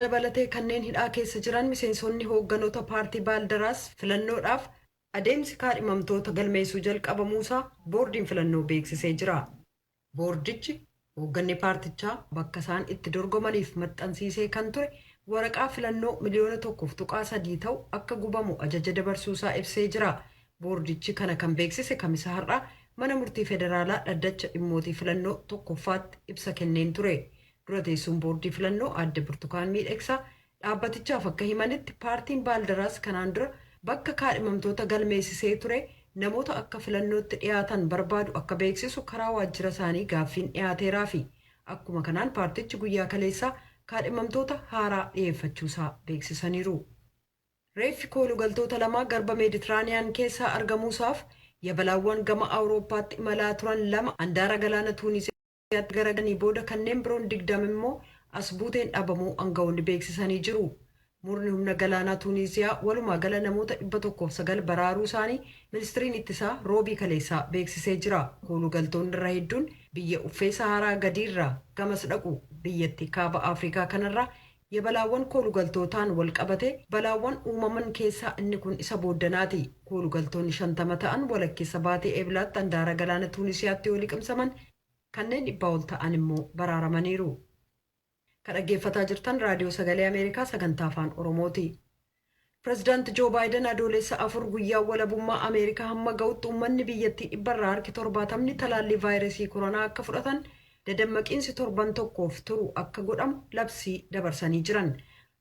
dabalatee kanneen hidhaa keessa jiran miseensonni hoogganoota paartii baaldaraas filannoodhaaf adeemsi kaadhimamtoota galmeessuu jalqabamuusaa boordiin filannoo beeksisee jira. Boordichi hoogganni paartichaa bakka isaan itti dorgomaniif maxxansiisee kan ture waraqaa filannoo miliyoona 1.3 ta'u akka gubamu ajaja dabarsuusaa ibsee jira. Boordichi kana kan beeksise kamisa har'aa mana murtii federaalaa dhaddacha dhimmootii filannoo tokkoffaatti ibsa kenneen ture. Dura teessuun boordii filannoo aadde Burtukaan Miidhagsaa dhaabbatichaaf akka himanitti paartiin baaldaraas kanaan dura bakka kaadhimamtoota galmeessisee ture namoota akka filannootti dhiyaatan barbaadu akka beeksisu karaa waajjira isaanii gaaffiin dhiyaateeraa fi akkuma kanaan paartichi guyyaa kaleessaa kaadhimamtoota haaraa dhiyeeffachuusaa beeksisaniiru. Reeffi koolugaltoota lamaa garba meeditiraaniyaan keessaa argamuusaaf yabalaawwan gama awurooppaatti imalaa turan lama handaara galaana tuunisiyaatti garaganii booda kanneen biroon 20 immoo as buuteen dhabamuu aangawoonni beeksisanii jiru. Murni humna galaanaa tuunisiyaa walumaa gala namoota 109 baraaruu isaanii ministiriin ittisaa roobii kaleessaa beeksisee jira. Koolugaltoonni irra hedduun biyya uffee saharaa gadiirraa gamas dhaqu. Biyyattii kaaba Afrikaa kanarraa yabalaawwan koolugaltootaan wal qabate balaawwan uumaman keessaa inni kun isa booddanaati. Koolugaltoonni 50 ta'an walakkeessa baatee eeblaatti handaara galaana tuunisiyaatti yoo liqimsaman kanneen 100 ol ta'an immoo baraaramaniiru. Kan dhaggeeffataa jirtan raadiyoo sagalee Ameerikaa sagantaa afaan Oromooti. Pireezidaanti Joo Baayiden adoolessa 4 guyyaa walabummaa Ameerikaa hamma ga'utti uummanni biyyattii 70% talaallii vaayirasii koronaa akka fudhatan dadammaqiinsi torban tokkoof turu akka godhamu labsii dabarsanii jiran.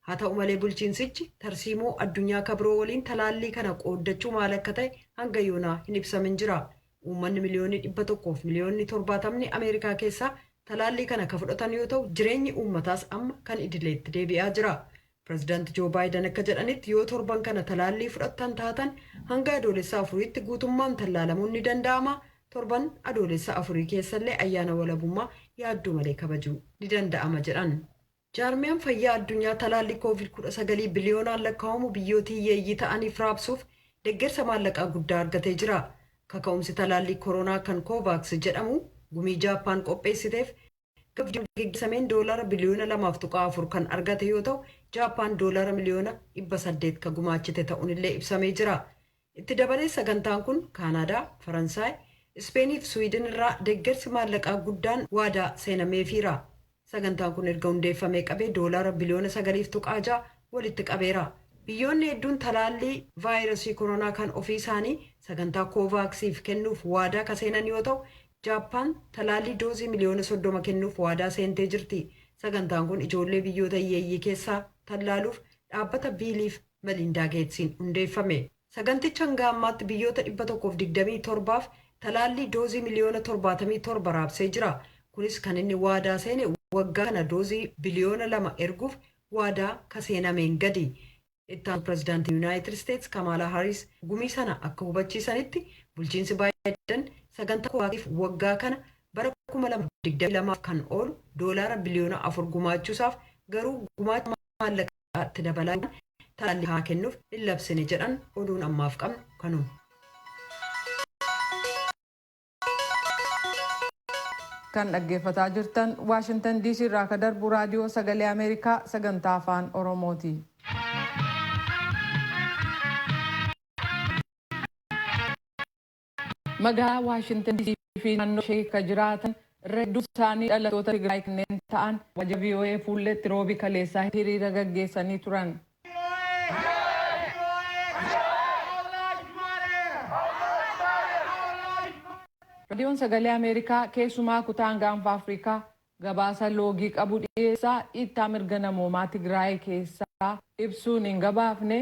Haa ta'u malee bulchiinsichi tarsiimoo addunyaa kabiroo waliin talaallii kana qooddachuu maal akka ta'e hanga yoonaa hin ibsamin jira. Uummanni miliyoonii 100 fi miliyoonni 70 Ameerikaa keessaa talaallii kana ka fudhatan yoo ta'u jireenyi uummataas amma kan idileetti deebi'aa jira. Pireezidaanti Joo Baayiden akka jedhanitti yoo torban kana talaallii fudhattan taatan hanga adoolessa 4tti guutummaan tallaalamuun ni danda'ama. Torban adoolessa 4 keessallee ayyaana walabummaa yaadduu malee kabajuu ni danda'ama jedhan. Jaarmiyaan fayyaa addunyaa talaallii COVID-19 biliyoonaan lakkaa'amu biyyoota hiyyeeyyii ta'aniif raabsuuf deeggarsa maallaqaa guddaa argatee jira. Kaka'umsi talaallii koronaa kan Kovaaks jedhamu gumii Jaappaan qopheessiteef geggeessameen doolaara biliyoona 2.4 kan argate yoo ta'u Jaappaan doolaara miliyoona 800 ka gumaachite ta'uun illee ibsamee jira. Itti dabalee sagantaan kun Kaanaadaa, Faransaay, Ispeenii fi Swiidin irraa deeggarsi maallaqaa guddaan waadaa seenameefiira. Sagantaan kun erga hundeeffamee qabee doolaara biliyoona 9.6 walitti qabeera. Biyyoonni hedduun talaallii vaayirasii koronaa kan ofii isaanii sagantaa Koovaaksiif kennuuf waadaa ka seenan yoo ta'u Jaappaan talaallii doozii miliyoona 30 kennuuf waadaa seentee jirti. Sagantaan kun ijoollee biyyoota hiyyeeyyii keessaa tallaaluuf dhaabbata Biiliif Melindaa Geetsiin hundeeffame. Sagantichi hanga ammaatti biyyoota 127f talaallii doozii miliyoona 77 raabsee jira. Kunis kan inni waadaa seene waggaa kana doozii biliyoona 2 erguuf waadaa ka seenameen gadi. Itti pireezidaantii Yuunaayitid Isteetsi Kamaalaa Haaris gumii sana akka hubachiisanitti bulchiinsi Baayiden sagantaa Koovaaksiif waggaa kana bara 2022 kan oolu doolaara biliyoona 4 gumaachuusaaf garuu gumaacha maallaqaatti dabalaan talaallii haa kennuuf hin labsine jedhan oduun ammaaf qabnu kanuma. Kan dhaggeeffataa jirtan Waashingtan DC irraa ka darbu raadiyoo sagalee Ameerikaa sagantaa afaan Oromooti. Magaalaa Waashingtan DC fi naannoo ishee ka jiraatan irra hedduu isaanii dhalattoota Tigraay kanneen ta'an waajjira VOA fuulletti roobii kaleessaa hiriira gaggeessanii turan. Raadiyoon sagalee Ameerikaa keessumaa kutaan gaanfa Afrikaa gabaasa loogii qabu dhiyeessaa dhiittaa mirga namoomaa Tigraay keessaa ibsuun hin gabaafne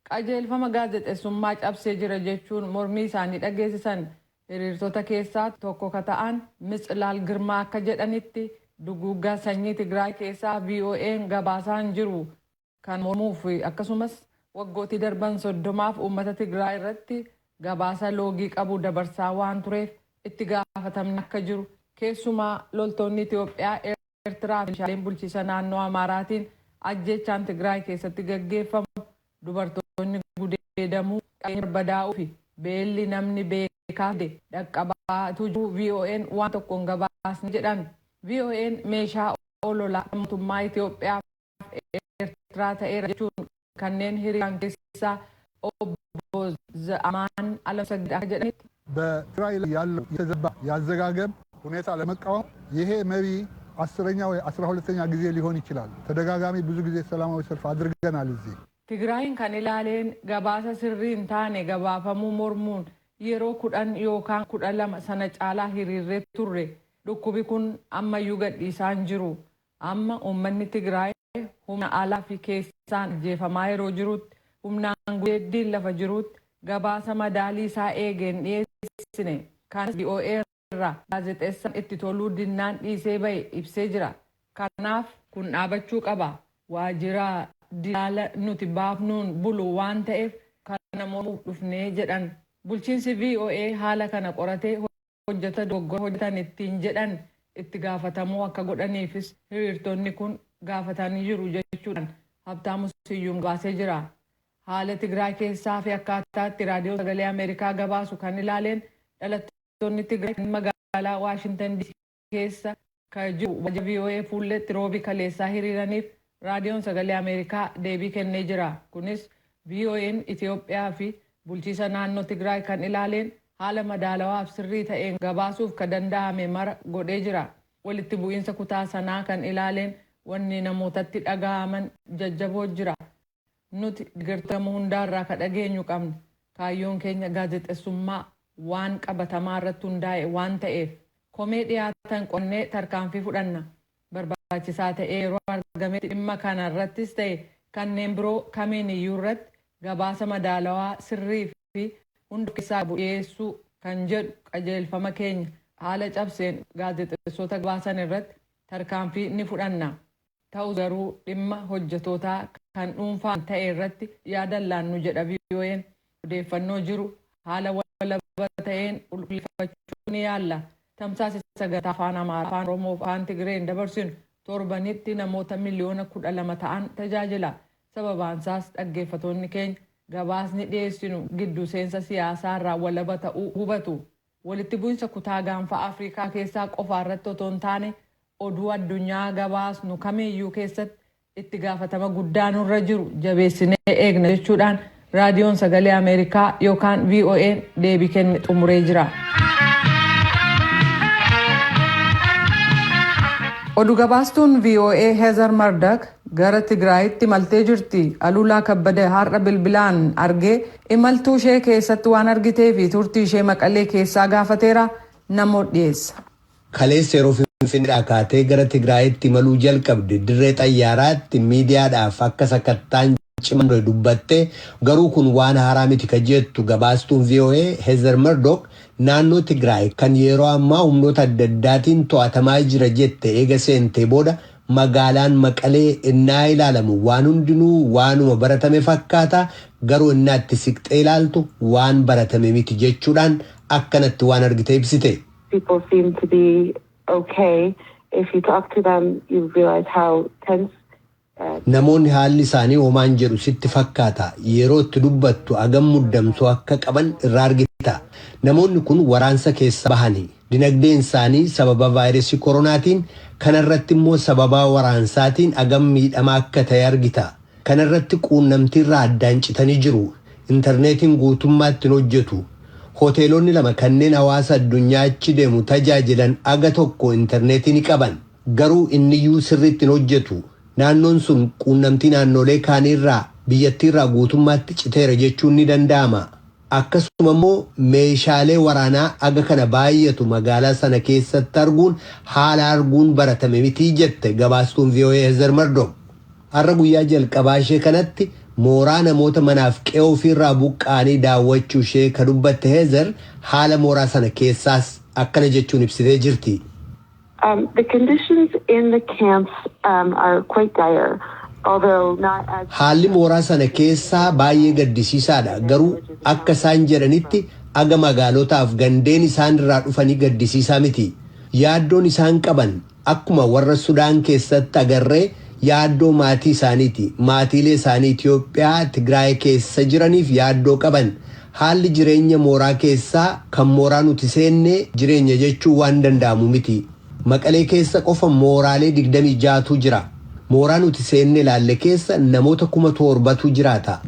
qajeelfama gaazexeessummaa cabsee jira jechuun mormii isaanii dhageessisan. Hiriirtota keessaa tokko ka ta'an Mitsilaal Girmaa akka jedhanitti duguuggaa sanyii Tigraay keessaa VOA'n gabaasaan jiru kan mormuuf akkasumas waggootii darban 30f uummata Tigraay irratti gabaasa loogii qabu dabarsaa waan tureef itti gaafatamni akka jiru keessumaa loltoonni Itoophiyaa Eertiraa fi meeshaaleen bulchiisa naannoo Amaaraatiin ajjechaan Tigraay keessatti gaggeeffamu dubartoonni gudeedamuu barbadaa'uu fi beelli namni beekaade dhaqqabaatu jiru VOA'n waan tokkoon gabaasni jedhan. VOA'n meeshaa ololaa mootummaa Itoophiyaa Eertiraa ta'eera jechuun kanneen hiriiraan keessaa obbo Za'amaan Alamsagid akka jedhanitti በትግራይ ላይ ያለው የተዘባ ያዘጋገብ ሁኔታ ለመቃወም ይሄ መሪ 10ኛ ወይ 12ኛ ጊዜ ሊሆን ይችላል። ተደጋጋሚ ብዙ ጊዜ ሰላማዊ ሰልፍ አድርገናል። እዚህ Tigraayin kan ilaaleen gabaasa sirriin taane gabaafamuu mormuun yeroo 10 yookaan 12 sana caalaa hiriirree turre. Dhukkubi kun ammayyuu gadhiisaan jiru. Amma uummanni Tigraay humna alaa fi keessaan jeefamaa yeroo jirutti humnaan gudeeddiin lafa jirutti gabaasa madaalii isaa eegeen dhiyeessine. Kanas VOA irraa gaazexeessaan itti toluu dinnaan dhiisee bahe ibsee jira. Kanaaf kun dhaabachuu qaba. Waajjira dilaala nuti baafnuun bulu waan ta'eef kana mormuuf dhufnee jedhan. Bulchiinsi VOA haala kana qoratee hojjeta dogoggora hojjetan ittiin jedhan itti gaafatamuu akka godhaniifis hiriirtonni kun gaafatanii jiru jechuudhaan Habtaamu Siyyuum gabaasee jira. Haala Tigraay keessaa fi akkaataatti raadiyoo sagalee Ameerikaa gabaasu kan ilaaleen dhalattoonni Tigraay magaalaa Waashintan DC keessa kan jiru waajjira VOA fuulletti roobii kaleessaa hiriiraniif raadiyoon sagalee Ameerikaa deebii kennee jira. Kunis VOA'n Itoophiyaa fi bulchiisa naannoo Tigraay kan ilaaleen haala madaalawaaf sirrii ta'een gabaasuuf kan danda'ame mara godhee jira. Walitti bu'iinsa kutaa sanaa kan ilaaleen wanni namootatti dhaga'aman jajjaboo jira. Nuti deeggartoota hundaarraa kan dhageenyu qabna. Kaayyoon keenya gaazexeessummaa waan qabatamaa irratti hundaa'e waan ta'eef komee dhiyaatan qonnee tarkaanfii fudhanna. Barbaachisaa ta'ee yeroo argametti dhimma kana irrattis ta'e kanneen biroo kamiin iyyuu irratti gabaasa madaalawaa sirrii fi hunda keessaa dhiyeessuu kan jedhu qajeelfama keenya haala cabseen gaazexeessota gabaasan irratti tarkaanfii ni fudhanna. Ta'us garuu dhimma hojjetootaa kan dhuunfaan ta'e irratti yaada laannu jedha VOA'n. Odeeffannoo jiru haala walaba ta'een qulqulleeffachuu ni yaalla. Tamsaasa sagantaa afaan Amaaraa, afaan Oromoo fi afaan Tigreen dabarsinu torbanitti namoota miliyoona 12 ta'an tajaajila. Sababaansaas dhaggeeffattoonni keenya gabaasni dhiyeessinu gidduu seensa siyaasaa irraa walaba ta'uu hubatu. Walitti bu'insa kutaa gaanfa Afrikaa keessaa qofa irratti otoo hin taane oduu addunyaa gabaasnu kamiyyuu keessatti itti gaafatama guddaa nurra jiru jabeessinee eegna jechuudhaan raadiyoon sagalee Ameerikaa yookaan VOA'n deebii kenne xumuree jira. Oduu gabaastuun VOA Heezar Mardak gara Tigraayitti imaltee jirti. Aluulaa Kabbadee har'a bilbilaan argee imaltuu ishee keessatti waan argitee fi turtii ishee Maqalee keessaa gaafateera namoota dhiyeessa. Kaleessa yeroo Finfinneedhaa kaatee gara Tigraayitti imaluu jalqabde dirree xayyaaraatti miidiyaadhaaf akka sakattaan cimandoo dubbatte garuu kun waan haaraa miti ka jettu gabaastuun VOA Heezar Mardak naannoo Tigraay kan yeroo ammaa humnoota adda addaatiin to'atamaa jira jette eega seentee booda magaalaan Maqalee innaa ilaalamu waan hundinuu waanuma baratame fakkaata garuu innaa itti siqxee ilaaltu waan baratame miti jechuudhaan akkanatti waan argite ibsite. People seem to be okay. If you talk to them, you realize how tense. Namoonni haalli isaanii homaan jedhu sitti fakkaata yeroo itti dubbattu agam muddamsuu akka qaban irraa argita. Namoonni kun waraansa keessa bahanii dinagdeen isaanii sababa vaayirasii koronaatiin kanarratti immoo sababa waraansaatiin agam miidhamaa akka ta'e argita. Kanarratti quunnamtiirraa addaan citanii jiru. Intarneetiin guutummaatti hin hojjetu. Hoteelonni lama kanneen hawaasa addunyaa achi deemu tajaajilan aga tokko intarneetii ni qaban. Garuu inniyyuu sirriitti hin hojjetu. Naannoon sun quunnamtii naannolee kaaniirraa biyyattiirraa guutummaatti citeera jechuun ni danda'ama. Akkasuma immoo meeshaalee waraanaa aga kana baay'atu magaalaa sana keessatti arguun haala arguun baratame miti jette gabaastuun VOA Heezar Mardak. Har'a guyyaa jalqabaa ishee kanatti mooraa namoota manaaf qe'ee ofiirraa buqqaanii daawwachuu ishee ka dubbatte Heezar haala mooraa sana keessaas akkana jechuun ibsitee jirti. The conditions in the camps are quite dire, although not as. Haalli mooraa sana keessaa baay'ee gaddisiisaadha. Garuu akka isaan jedhanitti aga magaalotaaf gandeen isaan irraa dhufanii gaddisiisaa miti. Yaaddoon isaan qaban akkuma warra Sudaan keessatti agarree yaaddoo maatii isaaniiti. Maatiilee isaanii Itoophiyaa Tigraay keessa jiraniif yaaddoo qaban. Haalli jireenya mooraa keessaa kan mooraa nuti seenne jireenya jechuu waan danda'amu miti. Maqalee keessa qofa mooraalee 26tu jira. Mooraa nuti seenne ilaalle keessa namoota 7,000tu jiraata.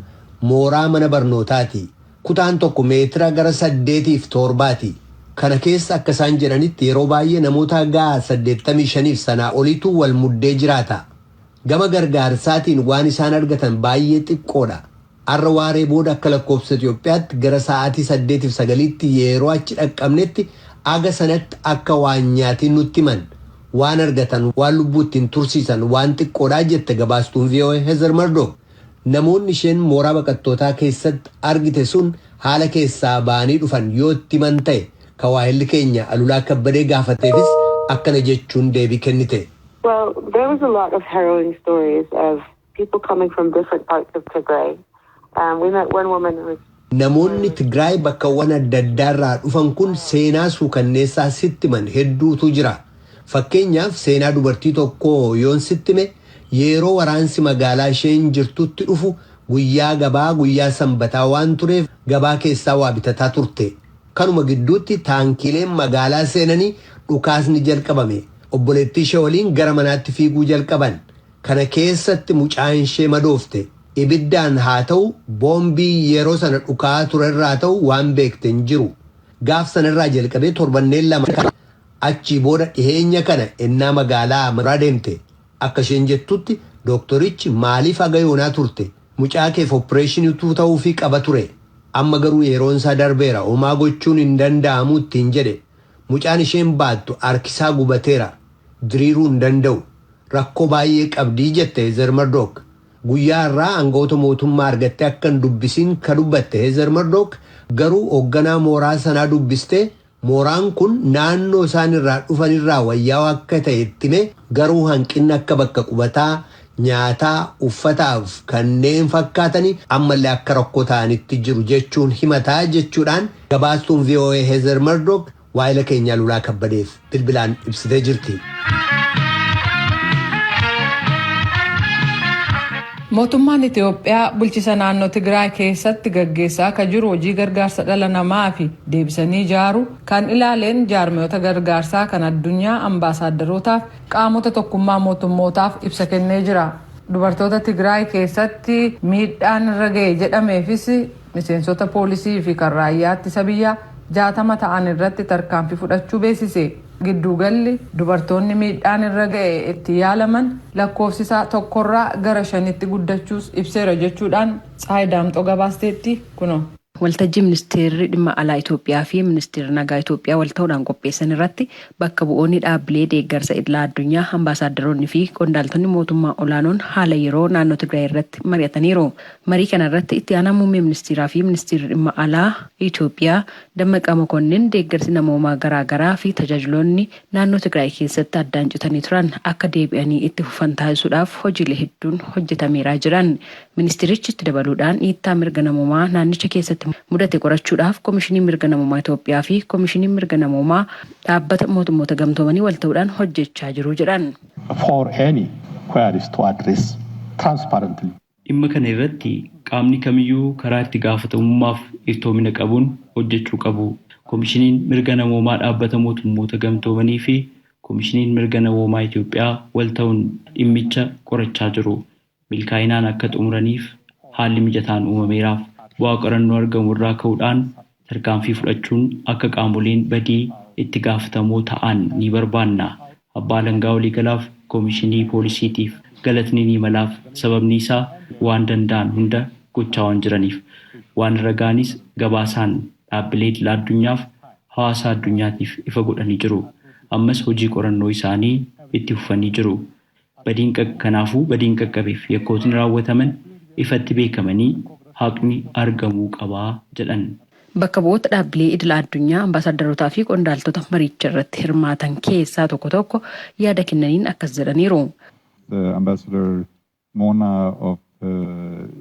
Mooraa mana barnootaati. Kutaan tokko meetira gara 8-7ti. Kana keessa akka isaan jedhanitti yeroo baay'ee namoota gaa 85 sanaa oliitu wal muddee jiraata. Gama gargaarsaatiin waan isaan argatan baay'ee xiqqoodha. Har'a waaree booda akka lakkoofsa Itoophiyaatti gara sa'aatii 8-9tti yeroo achi dhaqqabnetti aga sanatti akka waan nyaatiin nutti himan. Waan argatan waan lubbuu ittiin tursiisan waan xiqqoodhaa jette gabaastuun VOA Hezer Murdock. Namoonni isheen mooraa baqattootaa keessatti argite sun haala keessaa ba'anii dhufan yoo itti himan ta'e kawaahilli keenya Alulaa Kabbadee gaafateefis akkana jechuun deebii kennite. Well, there was a lot of harrowing stories of people coming from different parts of Tigray. We met one woman who was... Namoonni Tigraay bakkawwan adda addaarraa dhufan kun seenaa suukanneessaa sitti himan hedduutu jira. Fakkeenyaaf seenaa dubartii tokko yoon sitti hime yeroo waraansi magaalaa isheen jirtutti dhufu guyyaa gabaa guyyaa sanbataa waan tureef gabaa keessaa waa bitataa turte. Kanuma gidduutti taankileen magaalaa seenanii dhukaasni jalqabame. Obboleettii ishee waliin gara manaatti fiiguu jalqaban. Kana keessatti mucaan ishee madoofte. Ibiddaan haa ta'u boombii yeroo sana dhukaa turerraa ta'u waan beekte hin jiru. Gaaf sanarraa jalqabee torbanneen lama achii booda dhiheenya kana ennaa magaalaa maraa deemte. Akka isheen jettutti dooktorichi maaliif haga yoonaa turte? Mucaa keef opereeshiniitu ta'uufii qaba ture. Amma garuu yeroon isaa darbeera homaa gochuun hin danda'amu ittiin jedhe. Mucaan isheen baattu harkisaa gubateera. Diriiruu hin danda'u. Rakkoo baay'ee qabdii jette Hezer Murdock. Guyyaa irraa aangawoota mootummaa argattee akka hin dubbisiin ka dubbatte Hezer Murdock garuu hoogganaa mooraa sanaa dubbistee mooraan kun naannoo isaan irraa dhufan irraa wayyaa akka ta'e itti hime garuu hanqinni akka bakka qubataa nyaataa uffataaf kanneen fakkaatanii ammallee akka rakkoo ta'anitti jiru jechuun himataa jechuudhaan gabaastuun VOA Hezer Murdock waa'ila keenya Alulaa Kabbadeef bilbilaan ibsitee jirti. Mootummaan Itoophiyaa bulchiisa naannoo Tigraay keessatti gaggeessaa akka jiru hojii gargaarsa dhala namaa fi deebisanii ijaaru kan ilaaleen jaarmiyoota gargaarsaa kan addunyaa ambaasaadarootaaf qaamota tokkummaa mootummootaaf ibsa kennee jira. Dubartoota Tigraay keessatti miidhaan irra ga'e jedhameefis miseensota poolisii fi kan raayyaa ittisa biyyaa 60 ta'an irratti tarkaanfii fudhachuu beeksise. Gidduugalli dubartoonni miidhaan irra ga'e itti yaalaman lakkoofsisaa tokkorraa gara 5tti guddachuus ibseera jechuudhaan Tsaayidaamxoo gabaasteetti kuno. Waltajjii ministeerri dhimma alaa Itoophiyaa fi ministeerri nagaa Itoophiyaa wal ta'uudhaan qopheessan irratti bakka bu'oonni dhaabbilee deeggarsa idilaa addunyaa ambaasaadaronni fi qondaaltonni mootummaa olaanoon haala yeroo naannoo Tigraay irratti mari'ataniiru. Marii kana irratti itti aanaa muummee ministeeraa fi ministeerri dhimma alaa Itoophiyaa Dammaqaa Mokonnin deeggarsi namoomaa garaagaraa fi tajaajiloonni naannoo Tigraay keessatti addaan citanii turan akka deebi'anii itti fufan taasisuudhaaf hojiilee hedduun hojjetameeraa jiran. Ministeerichi itti dabaluudhaan dhiittaa mirga namoomaa naannicha keessatti mudate qorachuudhaaf Komishinii Mirga Namoomaa Itoophiyaa fi Komishinii Mirga Namoomaa dhaabbata mootummoota gamtoomanii wal ta'uudhaan hojjechaa jiru jedhan. For any queries to address transparently. Dhimma kana irratti qaamni kamiyyuu karaa itti gaafatamummaaf iftoomina qabuun hojjechuu qabu. Komishiniin Mirga Namoomaa dhaabbata mootummoota gamtoomanii fi Komishiniin Mirga Namoomaa Itoophiyaa wal ta'uun dhimmicha qorachaa jiru. Milkaa'inaan akka xumuraniif haalli mijataan uumameeraaf. Bu'aa qorannoo argamu irraa ka'uudhaan tarkaanfii fudhachuun akka qaamoleen badii itti gaafatamoo ta'an ni barbaanna. Abbaa Alangaa Waliigalaaf Komishinii Poolisiitiif galatni ni malaaf sababni isaa waan danda'an hunda gochaa waan jiraniif. Waan ragaanis gabaasaan dhaabbilee idilaa addunyaaf hawaasa addunyaatiif ifa godhanii jiru. Ammas hojii qorannoo isaanii itti fufanii jiru. Kanaafuu badiin qaqqabeef yakkootni raawwataman ifatti beekamanii haqni argamuu qabaa jedhan. Bakka bu'oota dhaabbilee idilaa addunyaa ambaasaadarootaa fi qondaaltota mariicha irratti hirmaatan keessaa tokko yaada kennaniin akkas jedhaniiru. Ambassador Mona of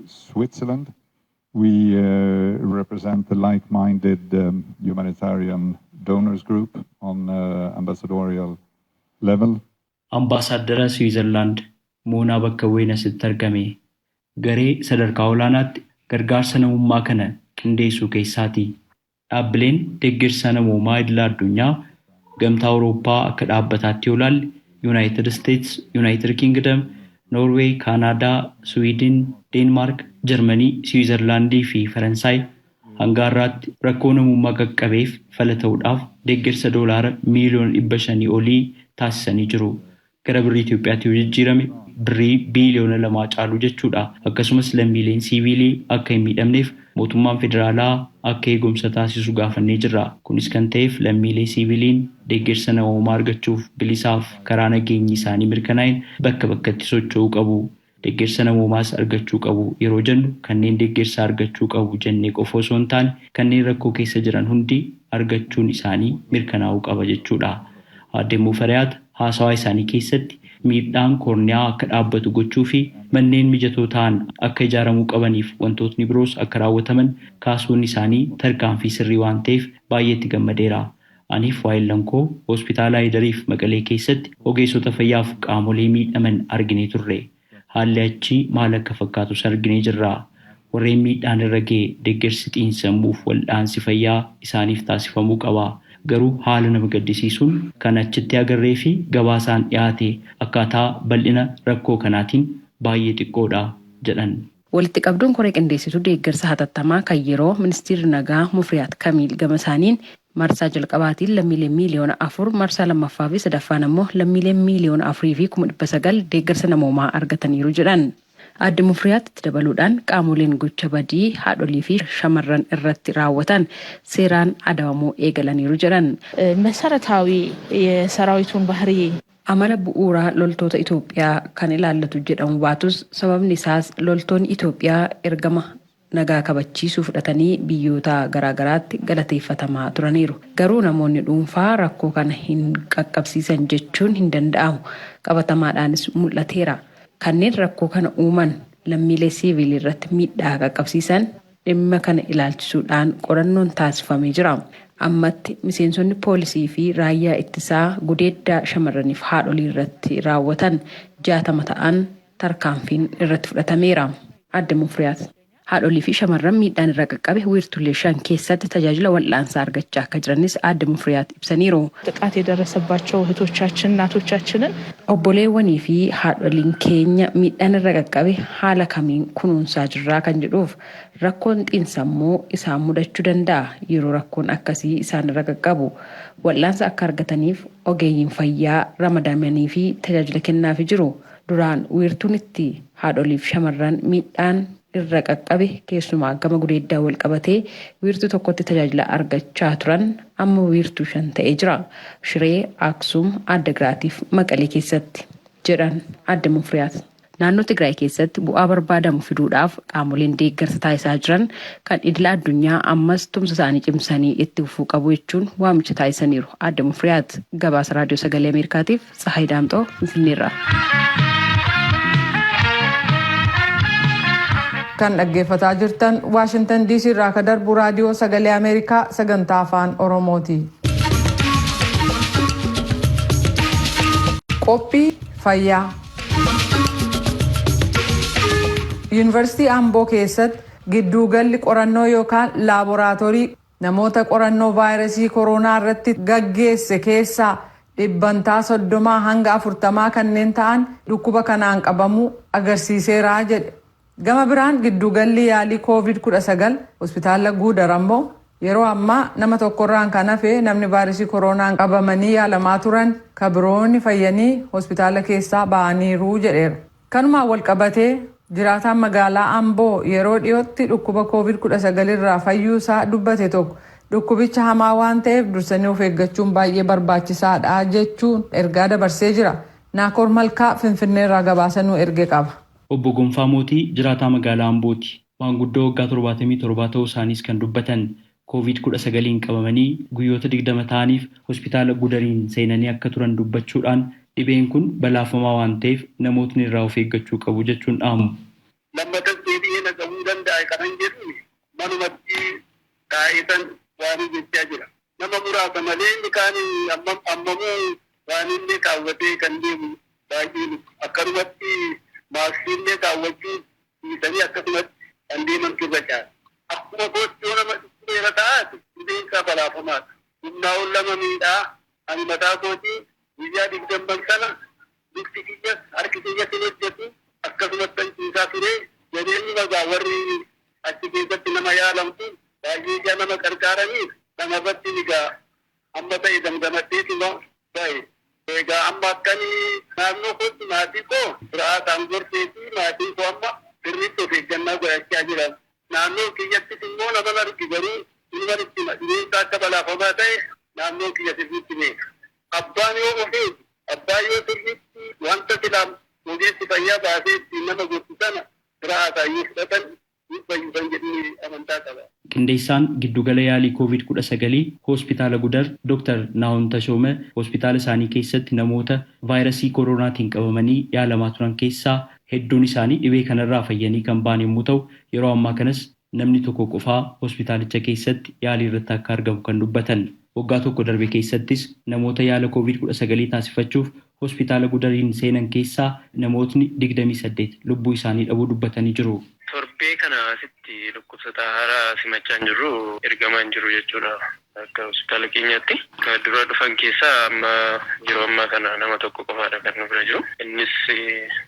Switzerland, we represent the like-minded humanitarian donors group on ambassadorial level. Ambaasaadara Switzerland Moonaa bakka bu'een asitti argame garee sadarkaa olaanaatti gargaarsa namummaa kana qindeessuu keessaati. Dhaabbileen deeggarsa namummaa idilaa addunyaa gamtaa Awurooppaa akka dhaabbataatti olaalle United States, United Kingdom, Noorweey, Kaanaadaa, Swiidin, Deenmaark, Jarmanii, Siwiizerlaandii fi Faransaay hanga har'aatti rakkoo namummaa qaqqabeef fala ta'uudhaaf deeggarsa doolaara miiliyoona 500 olii taasisanii jiru. Gara birrii Itoophiyaatti yoo jijjiirame birrii biiliyoona 2 caalu jechuudha. Akkasumas lammiileen siiviilii akka hin miidhamneef mootummaan federaalaa akka eegumsa taasisu gaafannee jirra. Kunis kan ta'eef lammiilee siiviiliin deeggarsa namummaa argachuuf bilisaaf karaa nageenyi isaanii mirkanaa'een bakka bakkatti socho'uu qabu. Deeggarsa namummaas argachuu qabu. Yeroo jennu kanneen deeggarsa argachuu qabu jennee qofa osoo hin taane kanneen rakkoo keessa jiran hundi argachuun isaanii mirkanaa'uu qaba jechuudha. Aadde Mufariyaat haasawaa isaanii keessatti miidhaan koorniyaa akka dhaabbatu gochuu fi manneen mijatoo ta'an akka ijaaramuu qabaniif wantootni biroos akka raawwataman kaasuun isaanii tarkaanfii sirrii waan ta'eef baay'eetti gammadeera. Aniif waa'ee lankoo hospitaalaa Idariif Maqalee keessatti ogeessota fayyaaf qaamolee miidhaman arginee turre. Haalli achii maal akka fakkaatus arginee jirra. Warreen miidhaan irra ga'e deeggarsi xiinsammuuf wal'aansi fayyaa isaaniif taasifamuu qaba. Garuu haala nama gaddisiisuun kan achitti agarree fi gabaasaan dhiyaate akkaataa bal'ina rakkoo kanaatiin baay'ee xiqqoodha jedhan. Walitti qabduun koree qindeessituu deeggarsa hatattamaa kan yeroo ministeerri nagaa Mufriyaat Kamiil gama isaaniin marsaa jalqabaatiin lammiileen miiliyoona 4 marsaa lammaffaa fi sadaffaan ammoo lammiileen miiliyoona 4,900 deeggarsa namoomaa argataniiru jedhan. Aadde Mufriyaatti dabaluudhaan qaamoleen gocha badii haadholii fi shamarran irratti raawwatan seeraan adabamuu eegalaniiru jedhan. መሰረታዊ የሰራዊቱን ባህሪ amala bu'uuraa loltoota Itoophiyaa kan ilaallatu jedhamu baatus sababni isaas loltoonni Itoophiyaa ergama nagaa kabachiisuu fudhatanii biyyoota garaagaraatti galateeffatamaa turaniiru. Garuu namoonni dhuunfaa rakkoo kana hin qaqqabsiisan jechuun hin danda'amu. Qabatamaadhaanis mul'ateera. Kanneen rakkoo kana uuman lammiilee siiviilii irratti miidhaa qaqqabsiisan dhimma kana ilaalchisuudhaan qorannoon taasifamee jira. Ammatti miseensonni poolisii fi raayyaa ittisaa gudeeddaa shamarraniif haadholii irratti raawwatan 60 ta'an tarkaanfiin irratti fudhatameera. Aadde Mufriyaat haadholii fi shamarran miidhaan irra qaqqabe wiirtulee 5 keessatti tajaajila wal'aansaa argachaa akka jiranis Aadde Mufriyaat ibsaniiru. ጥቃት የደረሰባቸው እህቶቻችን እናቶቻችንን obboleewwanii fi haadholiin keenya miidhaan irra qaqqabe haala kamiin kunuunsaa jirraa kan jedhuuf rakkoon xiinsammuu isaan mudachuu danda'a. Yeroo rakkoon akkasii isaan irra qaqqabu wal'aansa akka argataniif ogeeyyiin fayyaa ramadamanii fi tajaajila kennaafii jiru. Duraan wiirtuun itti haadholiif shamarran miidhaan irra qaqqabe keessumaa gama gudeeddaa wal qabatee wiirtuu tokkotti tajaajila argachaa turan amma wiirtuu 5 ta'ee jira. Shiree, Aksum, Addagraatiif Maqalee keessatti jedhan Aadde Mufriyaat. Naannoo Tigraay keessatti bu'aa barbaadamu fiduudhaaf qaamoleen deeggarsa taasisaa jiran kan idila addunyaa ammas tumsa isaanii cimsanii itti fufuu qabu jechuun waamicha taasisaniiru. Aadde Mufriyaat gabaasa raadiyoo sagalee Ameerikaatiif Tsahaay Daamxoo Finfinneerraa. Kan dhaggeeffataa jirtan Waashingtan DC irraa ka darbu raadiyoo sagalee Ameerikaa sagantaa afaan Oromooti. Qophii fayyaa. Yuunivarsiitii Amboo keessatti gidduugalli qorannoo yookaan laaboraatoorii namoota qorannoo vaayirasii koronaa irratti gaggeesse keessaa dhibbantaa 30 hanga 40 kanneen ta'an dhukkuba kanaan qabamuu agarsiiseera jedhe. Gama biraan gidduugalli yaalii COVID-19 hospitaala Guudar ammoo yeroo ammaa nama tokkorraan kan hafe namni vaayirasii koronaan qabamanii yaalamaa turan ka biroonni fayyanii hospitaala keessaa ba'aniiru jedheera. Kanumaan wal qabatee jiraataan magaalaa Amboo yeroo dhiyootti dhukkuba COVID-19 irraa fayyuusaa dubbate tokko dhukkubicha hamaa waan ta'eef dursanii of eeggachuun baay'ee barbaachisaadha jechuun ergaa dabarsee jira. Naakoor Malkaa Finfinneerraa gabaasanuu erge qaba. Obbo Gonfaa Mootii jiraataa magaalaa Ambooti. Maanguddoo waggaa 77 ta'uu isaaniis kan dubbatan COVID-19 qabamanii guyyoota 20 ta'aniif hospitaala Gudariin seenanii akka turan dubbachuudhaan dhibeen kun balaafamaa waan ta'eef namootni irraa of eeggachuu qabu jechuun dhaamu. Lammatas deebi'ee naqamuu danda'a kanan jedhu manumatti taa'eetan waan jechaa jira. Nama muraasa malee inni kaan ammamuu waan inni kaawwatee kan deemu baay'ee akkanumatti maaskiillee kaawwachuu dhiisanii akkasumatti kan deeman turre caala. Akkuma kootti yoo nama dhukkubeera ta'aate dhibeen isaa balaafamaadha. Humnaa ol lama miidhaa ani mataa kootii guyyaa 20 sana bifti kiyya harki kiyya hin hojjetu Manneen magaa warri achi keessatti nama yaalamtu baay'ee nama gargaaraniif nama irratti egaa amma ta'e damdamadheetuma ta'e. Egaa amma akkanii naannoo kootti maatii koo biraataan gorsee fi maatiin koo amma sirriitti of eeggannaa godhachaa jiran. Naannoo kiyyattis immoo nama argi garuu ilmanitti dhiyeessaa akka balaafamaa ta'e naannoo kiyya sirriitti beeka. Abbaan yoo ofee abbaan yoo sirriitti wanta silaam ogeessi fayyaa baasee ittiin nama gorsu sana biraataan yoo fudhatan fayyusan jedhanii amantaa qaba. Qindeessaan giddugala yaalii COVID-19 hospitaala Gudar Dr. Naahon Tashoome hospitaala isaanii keessatti namoota vaayirasii koronaatiin qabamanii yaalamaa turan keessaa hedduun isaanii dhibee kanarraa fayyanii kan ba'an yommuu ta'u yeroo ammaa kanas namni tokko qofaa hospitaalicha keessatti yaalii irratti akka argamu kan dubbatan. Waggaa tokko darbe keessattis namoota yaala COVID-19 taasifachuuf hospitaala Gudariin seenan keessaa namootni 28 lubbuu isaanii dhabuu dubbatanii jiru. Torbee kana asitti dhukkubsataa haaraa simachaan jirru ergamaan jiru jechuudha. Akka hospitaala keenyaatti kan dura dhufan keessaa amma yeroo ammaa kana nama tokko qofaadha kan nu bira jiru. Innis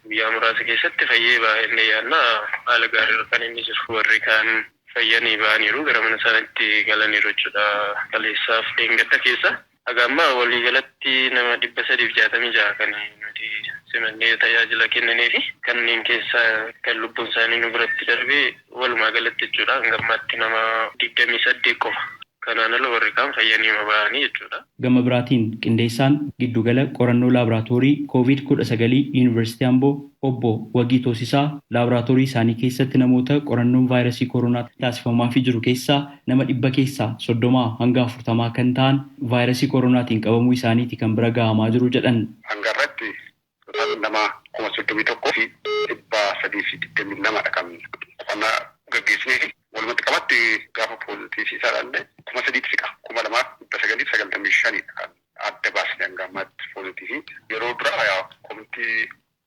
guyyaa muraasa keessatti fayyee baay'ee yaadna haala gaariirra kan inni jiru. Warri kaan fayyanii ba'aniiru gara mana isaaniitti galaniiru jechuudha. Kaleessaaf dheengadda keessa. Hagamma walii galatti nama 366 kan nuti simannee tajaajila kennanii fi kanneen keessaa kan lubbuun isaanii nu biratti darbee walumaa galatti jechuudha. Hangammaatti nama 28 qofa. Kanaan ala warri kaan fayyanii ba'anii jechuudha. Gama biraatiin qindeessaan giddugala qorannoo laaboraatoorii COVID-19 Yuunivarsiitii Amboo obbo Wagii Toosisaa laaboraatoorii isaanii keessatti namoota qorannoon vaayirasii koronaa taasifamaafii jiru keessaa nama 100 keessaa 30 hanga 40 kan ta'an vaayirasii koronaatiin qabamuu isaaniiti kan bira gahamaa jiru jedhan. Hangarratti nama 31,000 fi 322 kan qonnaa gaggeessine walumatti qabatti gaafa poozitiivii isaadhaan 3,000 siqa 2,995 kan adda baasne hanga ammaatti poozitiivii yeroo dura komitii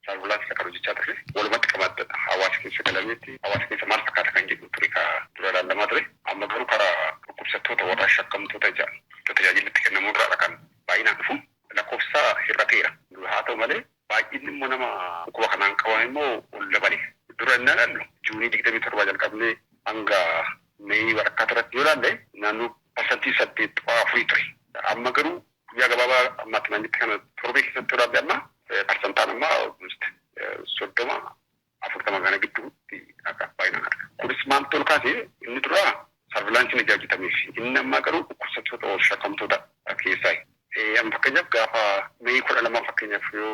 sarvulaansi akka hojjechaa ture walumatti qabatta hawaasa keessa galameetti hawaasa keessa maal fakkaata kan jedhu ture ka dura ilaalamaa ture amma garuu karaa dhukkubsattoota warra shakkamtoota jedhan tajaajilli itti kennamuu irraa kan baay'inaan dhufu lakkoofsa hir'ateera haa ta'u malee baay'inni immoo nama dhukkuba kanaan qaban immoo ol dabale dura inni ilaallu juunii 27 jalqabnee hanga Mee waraqaa irratti yoo ilaalle naannoo 8.4 ture. Amma garuu guyyaa gabaabaa ammaatti mannitti kana torbee keessatti ilaalle amma parsantaan amma 30-40 kana gidduutti akka baay'inaan arga. Kunis maal tolu kaasee inni dura sarvilaansiin ijaajjetameef inni ammaa garuu dhukkubsattoota shakkamtoota keessaa. Fakkeenyaaf gaafa Mee 12 fakkeenyaaf yoo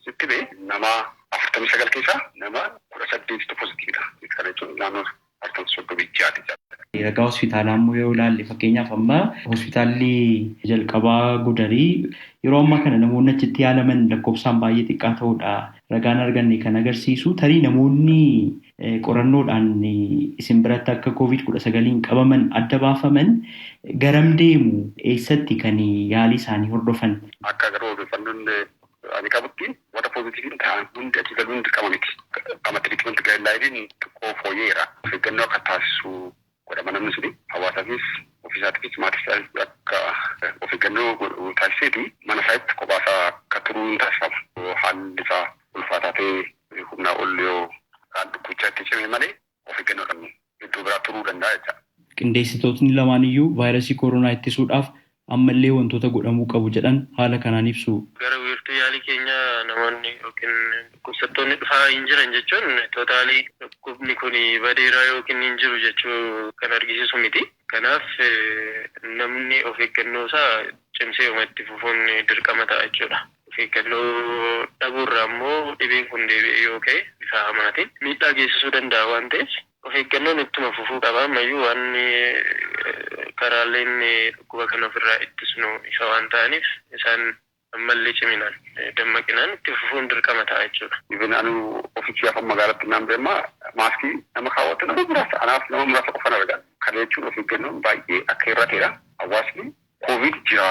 sitti bee nama 49 keessaa nama 18 pozitiividha. Kana jechuun naannoo 46 Ragaa hospitaalaa immoo yoo ilaalle fakkeenyaaf amma hospitaalli jalqabaa Gudarii yeroo ammaa kana namoonni achitti yaalaman lakkoofsaan baay'ee xiqqaa ta'uudha. Ragaan arganne kan agarsiisu tarii namoonni qorannoodhaan isin biratti akka COVID-19 qabaman adda baafaman garam deemu eessatti kan yaalii isaanii hordofan. Akka garuu odeeffannoon ani qabutti warra poozitiiviin ta'an hundi achi galuun dirqama miti. Qaama tiriikimenti gaa'elaayiliin xiqqoo fooyyeera. Of eeggannoo akka taasisu godhama namni suni hawaasaafis ofiisaatiifis maatiisaafis akka of eeggannoo taasiseeti mana isaatti qophaasaa akka turuun taasifama. Haalli isaa ulfaataa ta'ee humnaa ol yoo kaan dhukkubichaa itti cimee malee of eeggannoodhaan iddoo biraa turuu danda'a jecha. Qindeessitootni lamaan iyyuu vaayirasii koronaa ittisuudhaaf ammallee wantoota godhamuu qabu jedhan haala kanaan ibsu. Gara wiirtuu yaalii keenya namoonni yookiin dhukkubsattoonni dhufaa hin jiran jechuun tootaalii dhukkubni kun badeeraa yookiin hin jiru jechuu kan argisiisu miti. Kanaaf namni of eeggannoo isaa cimsee itti fufuun dirqama ta'a jechuudha. Of eeggannoo dhabuurraa immoo dhibeen kun deebi'ee yoo ka'e bifa hamaatiin miidhaa geessisuu danda'a waan ta'eef of eeggannoon ittuma fufuu qaba. Ammayyuu waan karaaleen dhukkuba kana ofirraa ittisnu isa waan ta'aniif isaan ammallee ciminaan dammaqinaan itti fufuun dirqama ta'a jechuudha. Ibn anu ofiisiyaaf magaalatti naan beemaa maaskii nama kaawwatu nama muraasa anaaf nama muraasa qofan argan. Kana jechuun of eeggannoon baay'ee akka irrateedha. Hawaasni COVID jira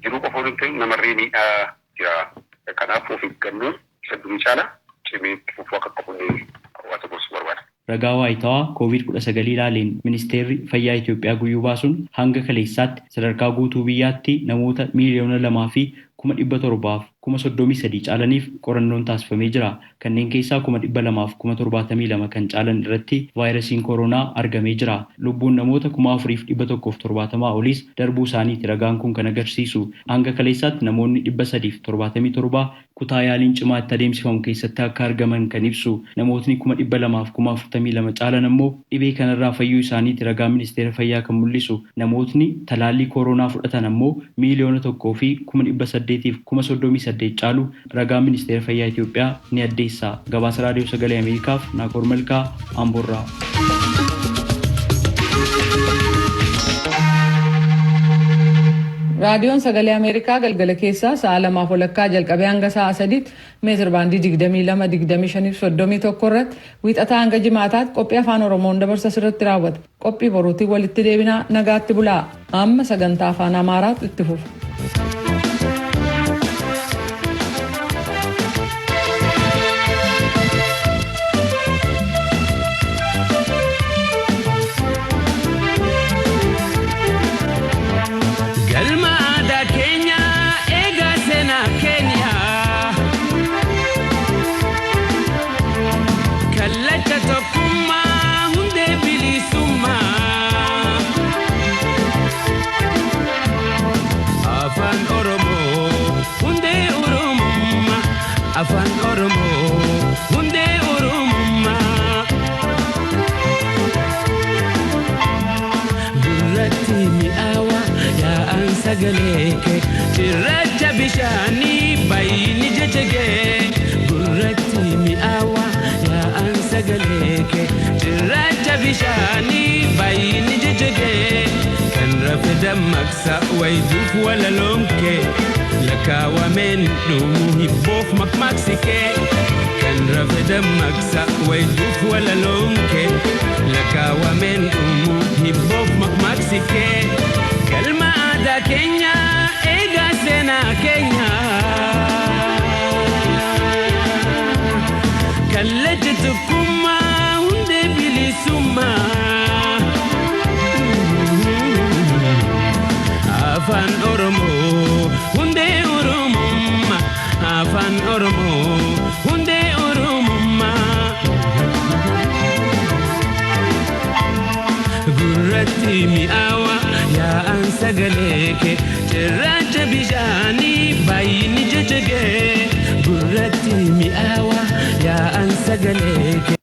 jiruu qofa hin ta'in namarree miidhaa jira. Kanaaf of eeggannoon isa durii caala cimee itti fufuu akka qabu hawaasa gorsuu barbaada. Ragaa waayitawaa COVID-19 ilaaleen ministeerri fayyaa Itoophiyaa guyyuu baasuun hanga kaleessaatti sadarkaa guutuu biyyaatti namoota 2,200,700 33,000 caalaniif qorannoon taasifamee jira. Kanneen keessaa 272,072 kan caalan irratti vaayirasiin koronaa argamee jira. Lubbuun namoota 4,170 oliis darbuu isaaniiti ragaan kun kan agarsiisu. Hanga kaleessaatti namoonni 377 kutaa yaaliin cimaa itti adeemsifamu keessatti akka argaman kan ibsu. Namootni 242,042 caalan ammoo dhibee kanarraa fayyuu isaaniiti ragaa ministeera fayyaa kan mul'isu. Namootni talaallii koronaa fudhatan ammoo 1,100,838 caalu ragaa ministeera fayyaa Itoophiyaa ni addeessa. Gabaasa raadiyoo sagalee Ameerikaaf Naakoor Malkaa Amboorraa. Raadiyoon sagalee Ameerikaa galgala keessaa sa'a 2:00 jalqabee hanga sa'a 3tti meetir baandii 22,25,31 irratti wiixataa hanga jimaataatti qophii afaan Oromoon dabarsa irratti raawwata. Qophii boruutiin walitti deebinaa nagaatti bulaa. Amma sagantaa afaan Amaaraatti itti fufa. Afaan Oromoo hundee Oromummaa gurratti mi'aawa yaa'an sagalee kee cirracha bishaanii baay'ini jajjagee gurratti mi'aawa yaa'an sagalee kee cirracha bishaanii baay'ini jajjagee kan rafe dammaqsa wayituuf walaloon kee lakkaawameen dhumu hibboof makmaaksike kan rafe dammaqsa wayituuf walaloon kee lakkaawameen dhumu hibboof makmaaksike galma aadaa keenya eegaa seenaa keenya kallacha tokkummaa hundee bilisummaa afaan Oromoo hundee Oromummaa afaan Oromoo hundee Oromummaa gurratti mi'aawa yaa'an sagalee kee cirracha bishaanii baay'ini jajjagee gurratti mi'aawa yaa'an sagalee kee.